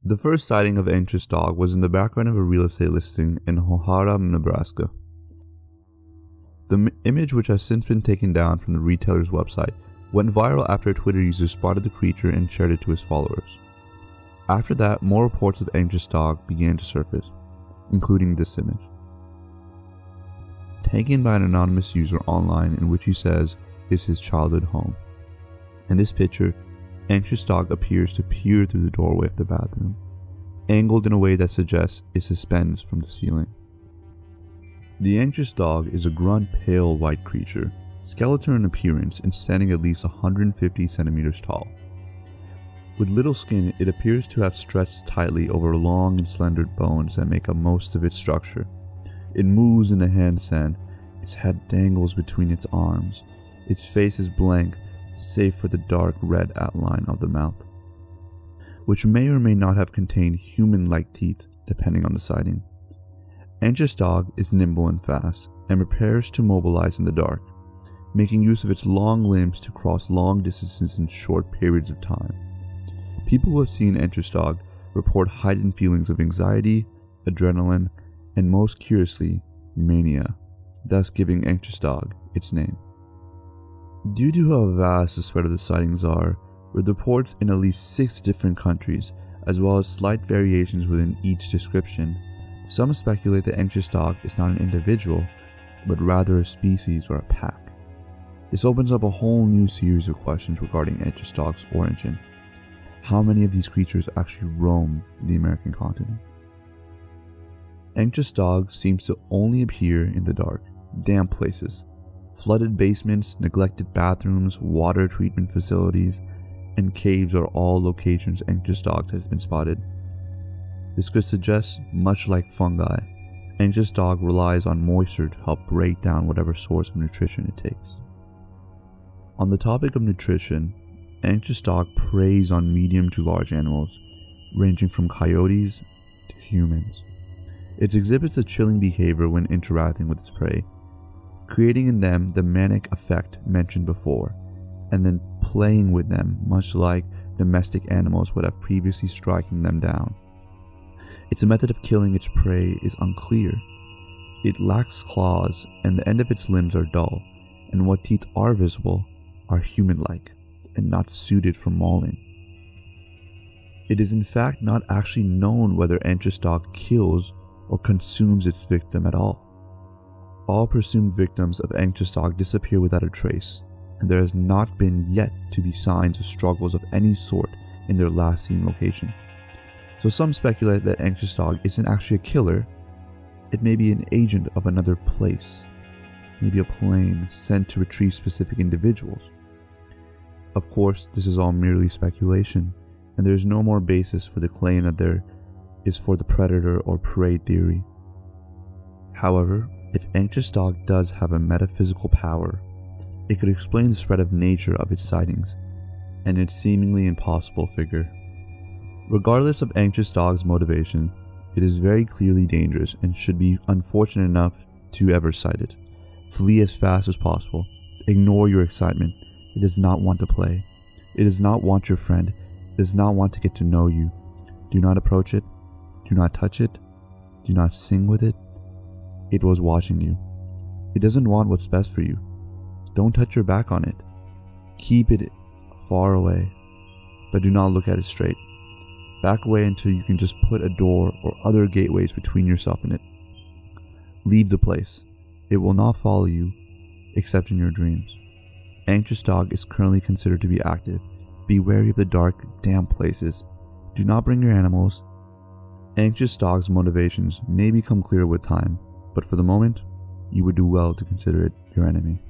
The first sighting of Anxious Dog was in the background of a real estate listing in O'Hara, Nebraska. The image, which has since been taken down from the retailer's website, went viral after a Twitter user spotted the creature and shared it to his followers. After that, more reports of Anxious Dog began to surface, including this image. Taken by an anonymous user online, in which he says is his childhood home. In this picture, Anxious Dog appears to peer through the doorway of the bathroom, angled in a way that suggests it suspends from the ceiling. The Anxious Dog is a grunt, pale white creature, skeletal in appearance and standing at least 150 centimeters tall. With little skin, it appears to have stretched tightly over long and slender bones that make up most of its structure. It moves in a handstand, its head dangles between its arms, its face is blank save for the dark red outline of the mouth, which may or may not have contained human-like teeth depending on the sighting. Anxious Dog is nimble and fast, and prepares to mobilize in the dark, making use of its long limbs to cross long distances in short periods of time. People who have seen Anxious Dog report heightened feelings of anxiety, adrenaline, and most curiously, mania, thus giving Anxious Dog its name. Due to how vast the spread of the sightings are, with reports in at least 6 different countries, as well as slight variations within each description, some speculate that Anxious Dog is not an individual, but rather a species or a pack. This opens up a whole new series of questions regarding Anxious Dog's origin. How many of these creatures actually roam the American continent? Anxious Dog seems to only appear in the dark, damp places. Flooded basements, neglected bathrooms, water treatment facilities, and caves are all locations Anxious Dog has been spotted. This could suggest, much like fungi, Anxious Dog relies on moisture to help break down whatever source of nutrition it takes. On the topic of nutrition, Anxious Dog preys on medium to large animals, ranging from coyotes to humans. It exhibits a chilling behavior when interacting with its prey, creating in them the manic effect mentioned before, and then playing with them much like domestic animals would have previously striking them down. Its method of killing its prey is unclear. It lacks claws, and the end of its limbs are dull, and what teeth are visible are human-like and not suited for mauling. It is in fact not actually known whether Anxious Dog kills or consumes its victim at all. All presumed victims of Anxious Dog disappear without a trace, and there has not been yet to be signs of struggles of any sort in their last seen location. So some speculate that Anxious Dog isn't actually a killer, it may be an agent of another place, maybe a plane sent to retrieve specific individuals. Of course, this is all merely speculation, and there is no more basis for the claim that there is for the predator or prey theory. However, if Anxious Dog does have a metaphysical power, it could explain the spread of nature of its sightings and its seemingly impossible figure. Regardless of Anxious Dog's motivation, it is very clearly dangerous and should be unfortunate enough to ever sight it. Flee as fast as possible. Ignore your excitement. It does not want to play. It does not want your friend. It does not want to get to know you. Do not approach it. Do not touch it. Do not sing with it. It was watching you. It doesn't want what's best for you. Don't touch your back on it. Keep it far away, but do not look at it straight. Back away until you can just put a door or other gateways between yourself and it. Leave the place. It will not follow you, except in your dreams. Anxious Dog is currently considered to be active. Be wary of the dark, damp places. Do not bring your animals. Anxious Dog's motivations may become clear with time, but for the moment, you would do well to consider it your enemy.